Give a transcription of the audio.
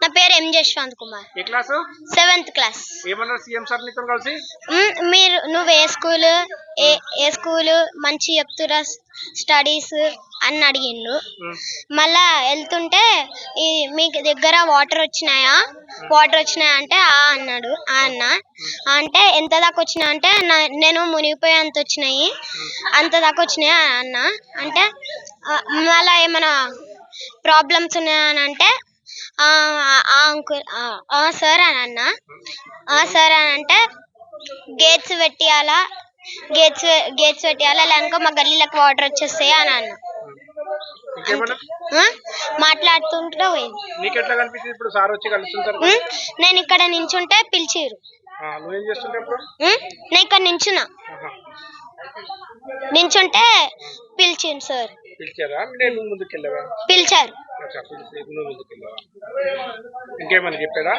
నా పేరు ఎం జశ్వంత్ కుమార్. ఏ class? 7th class. ఏమన్నారు సీఎం సార్ నీతో కలిసి? నువ్వు ఏ స్కూల్ మంచి చెప్తురా స్టడీస్ అని అడిగిండు. మళ్ళా వెళ్తుంటే మీకు దగ్గర వాటర్ వచ్చినాయా అంటే అన్నాడు. అన్న అంటే ఎంత దాకా వచ్చినాయి అంటే నేను మునిగిపోయేంత వచ్చినాయి, అంత దాకా వచ్చినాయి అన్న. అంటే మళ్ళా ఏమైనా ప్రాబ్లమ్స్ ఉన్నాయని అంటే అంకుల్ సార్ అని అన్న. సార్ అని అంటే గేట్స్ పెట్టియాలా లేక మా గల్లీలకు వాటర్ వచ్చేస్తాయి అని అన్న. మాట్లాడుతుంటే పోయింది. నేను ఇక్కడ నించుంటే పిలిచిరు. నేను ఇక్కడ నించుంటే పిలిచిండు సార్. పిలిచారు. ఇంకేమని చెప్పాడా?